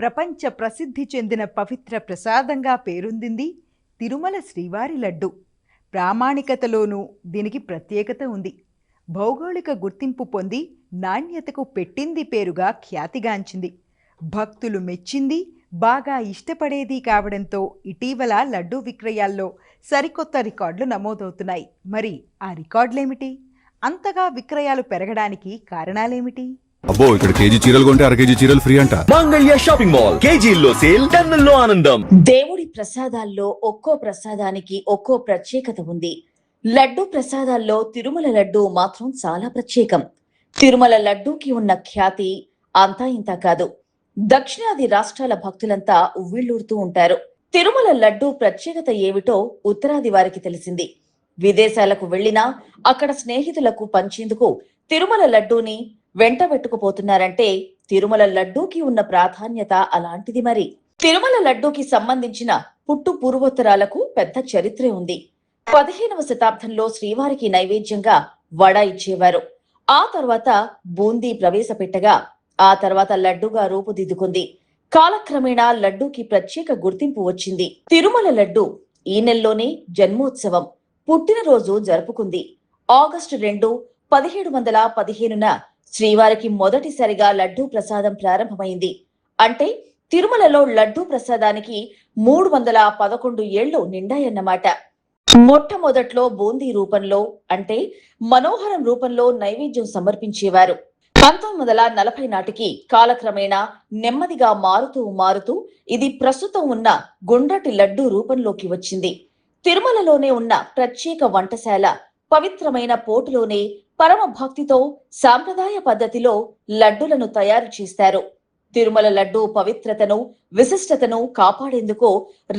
ప్రపంచ ప్రసిద్ధి చెందిన పవిత్ర ప్రసాదంగా పేరొందింది తిరుమల శ్రీవారి లడ్డు. ప్రామాణికతలోనూ దీనికి ప్రత్యేకత ఉంది. భౌగోళిక గుర్తింపు పొంది నాణ్యతకు పెట్టింది పేరుగా ఖ్యాతిగాంచింది. భక్తులు మెచ్చింది, బాగా ఇష్టపడేది కావడంతో ఇటీవల లడ్డూ విక్రయాల్లో సరికొత్త రికార్డులు నమోదవుతున్నాయి. మరి ఆ రికార్డులేమిటి? అంతగా విక్రయాలు పెరగడానికి కారణాలేమిటి? అబ్బో, ఇక్కడ కేజీ చీరలు కొంటే అర కేజీ చీరలు ఫ్రీ అంట. Mangalya shopping mall. కేజీల్లో సేల్, టన్నుల్లో ఆనందం. దేవుడి ప్రసాదాల్లో ఒక్కో ప్రసాదానికి ఒక్కో ప్రత్యేకత ఉంది. లడ్డు ప్రసాదాల్లో తిరుమల లడ్డు మాత్రం చాలా ప్రత్యేకం. తిరుమల లడ్డూకి ఉన్న ఖ్యాతి అంతా ఇంతా కాదు. దక్షిణాది రాష్ట్రాల భక్తులంతా ఉవ్విళ్ళూరుతూ ఉంటారు. తిరుమల లడ్డు ప్రత్యేకత ఏమిటో ఉత్తరాది వారికి తెలిసింది. విదేశాలకు వెళ్లినా అక్కడ స్నేహితులకు పంచేందుకు తిరుమల లడ్డూని వెంటబెట్టుకుపోతున్నారంటే తిరుమల లడ్డూకి ఉన్న ప్రాధాన్యత అలాంటిది. మరి తిరుమల లడ్డూకి సంబంధించిన పుట్టు పూర్వోత్తరాలకు పెద్ద చరిత్రే ఉంది. 15వ శతాబ్దంలో శ్రీవారికి నైవేద్యంగా వడ ఇచ్చేవారు. ఆ తర్వాత బూందీ ప్రవేశపెట్టగా ఆ తర్వాత లడ్డుగా రూపుదిద్దుకుంది. కాలక్రమేణా లడ్డూకి ప్రత్యేక గుర్తింపు వచ్చింది. తిరుమల లడ్డు ఈ నెలలోనే జన్మోత్సవం, పుట్టినరోజు జరుపుకుంది. ఆగస్టు 2, 1715న శ్రీవారికి మొదటిసారిగా లడ్డూ ప్రసాదం ప్రారంభమైంది. అంటే తిరుమలలో లడ్డూ ప్రసాదానికి 311 ఏళ్లు నిండాయన్నమాట. మొట్టమొదట్లో బూందీ రూపంలో, అంటే మనోహరం రూపంలో నైవేద్యం సమర్పించేవారు. 1940 నాటికి కాలక్రమేణా నెమ్మదిగా మారుతూ ఇది ప్రస్తుతం ఉన్న గుండ్రటి లడ్డూ రూపంలోకి వచ్చింది. తిరుమలలోనే ఉన్న ప్రత్యేక వంటశాల, పవిత్రమైన పోటులోనే పరమ భక్తితో సాంప్రదాయ పద్ధతిలో లడ్డులను తయారు చేస్తారు. తిరుమల లడ్డు పవిత్రతను, విశిష్టతను కాపాడేందుకు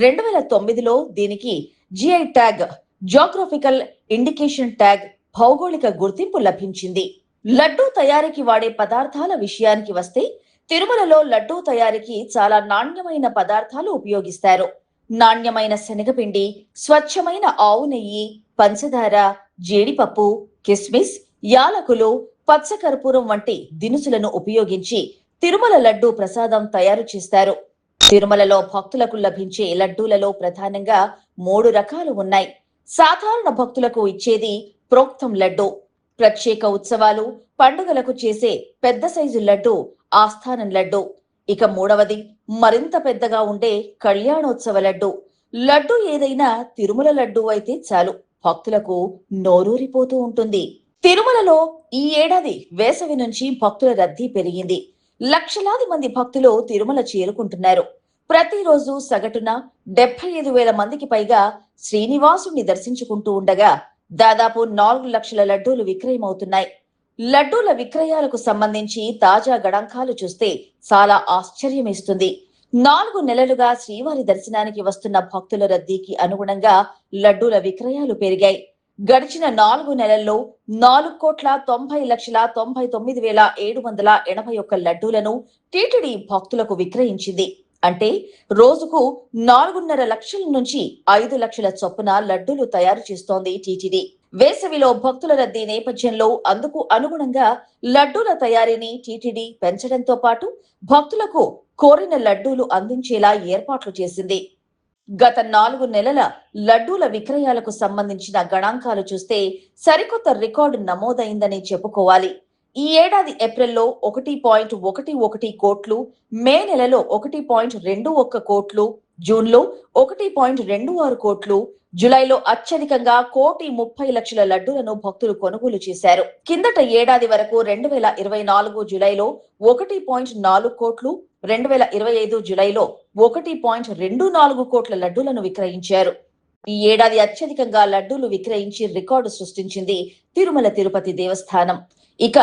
2009లో దీనికి GI tag, geographical indication tag, భౌగోళిక గుర్తింపు లభించింది. లడ్డూ తయారీకి వాడే పదార్థాల విషయానికి వస్తే తిరుమలలో లడ్డూ తయారీకి చాలా నాణ్యమైన పదార్థాలు ఉపయోగిస్తారు. నాణ్యమైన శనగపిండి, స్వచ్ఛమైన ఆవు నెయ్యి, పంచదార, జీడిపప్పు, కిస్మిస్, యాలకులు, పచ్చకర్పూరం వంటి దినుసులను ఉపయోగించి తిరుమల లడ్డూ ప్రసాదం తయారు చేస్తారు. తిరుమలలో భక్తులకు లభించే లడ్డూలలో ప్రధానంగా 3 రకాలు ఉన్నాయి. సాధారణ భక్తులకు ఇచ్చేది ప్రోక్తం లడ్డు. ప్రత్యేక ఉత్సవాలు, పండుగలకు చేసే పెద్ద సైజు లడ్డు ఆస్థానం లడ్డు. ఇక 3వది మరింత పెద్దగా ఉండే కళ్యాణోత్సవ లడ్డు. లడ్డు ఏదైనా తిరుమల లడ్డు అయితే చాలు, భక్తులకు నోరూరిపోతూ ఉంటుంది. తిరుమలలో ఈ ఏడాది వేసవి నుంచి భక్తుల రద్దీ పెరిగింది. లక్షలాది మంది భక్తులు తిరుమల చేరుకుంటున్నారు. ప్రతిరోజు సగటున 75,000 మందికి పైగా శ్రీనివాసుని దర్శించుకుంటూ ఉండగా దాదాపు 4 లక్షల లడ్డూలు విక్రయమవుతున్నాయి. లడ్డూల విక్రయాలకు సంబంధించి తాజా గణాంకాలు చూస్తే చాలా ఆశ్చర్యమేస్తుంది. 4 నెలలుగా శ్రీవారి దర్శనానికి వస్తున్న భక్తుల రద్దీకి అనుగుణంగా లడ్డూల విక్రయాలు పెరిగాయి. గడిచిన 4 నెలల్లో 4,90,99,781 లడ్డూలను టీటీడీ భక్తులకు విక్రయించింది. అంటే రోజుకు 4.5 లక్షల నుంచి 5 లక్షల చొప్పున లడ్డూలు తయారు చేస్తోంది టీటీడీ. వేసవిలో భక్తుల రద్దీ నేపథ్యంలో అందుకు అనుగుణంగా లడ్డూల తయారీని టీటీడీ పెంచడంతో పాటు భక్తులకు కోరిన లడ్డూలు అందించేలా ఏర్పాట్లు చేసింది. గత 4 నెలల లడ్డూల విక్రయాలకు సంబంధించిన గణాంకాలు చూస్తే సరికొత్త రికార్డు నమోదైందని చెప్పుకోవాలి. ఈ ఏడాది ఏప్రిల్లో 1.11 కోట్లు, మే నెలలో 1.21 కోట్లు, జూన్లో 1.26 కోట్లు, జులైలో అత్యధికంగా 1,30,00,000 లడ్డూలను భక్తులు కొనుగోలు చేశారు. కిందట ఏడాది వరకు 2024 జులైలో 1.4 కోట్లు, 2025 జులైలో 1.24 కోట్ల లడ్డూలను విక్రయించారు. ఈ ఏడాది అత్యధికంగా లడ్డూలు విక్రయించి రికార్డు సృష్టించింది తిరుమల తిరుపతి దేవస్థానం. ఇక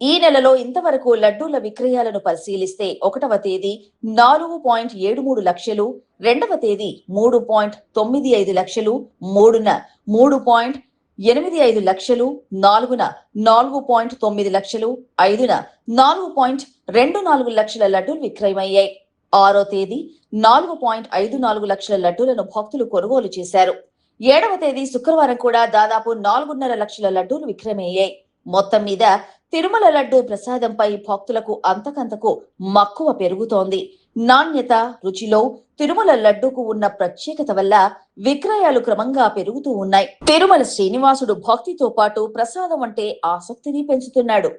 ఈ నెలలో ఇంతవరకు లడ్డూల విక్రయాలను పరిశీలిస్తే 1వ తేదీ 4.73 లక్షలు, 2వ తేదీ 3.95 లక్షలు, 3న 3.85 లక్షలు, 4న 4.9 లక్షలు, 5న 4.24 లక్షల లడ్డూలు విక్రయమయ్యాయి. 6వ తేదీ 4.54 లక్షల లడ్డూలను భక్తులు కొనుగోలు చేశారు. 7వ తేదీ శుక్రవారం కూడా దాదాపు 4.5 లక్షల లడ్డూలు విక్రయమయ్యాయి. మొత్తం మీద తిరుమల లడ్డు ప్రసాదంపై భక్తులకు అంతకంతకు మక్కువ పెరుగుతోంది. నాణ్యత, రుచిలో తిరుమల లడ్డూకు ఉన్న ప్రత్యేకత వల్ల విక్రయాలు క్రమంగా పెరుగుతూ ఉన్నాయి. తిరుమల శ్రీనివాసుడు భక్తితో పాటు ప్రసాదం అంటే ఆసక్తిని పెంచుతున్నాడు.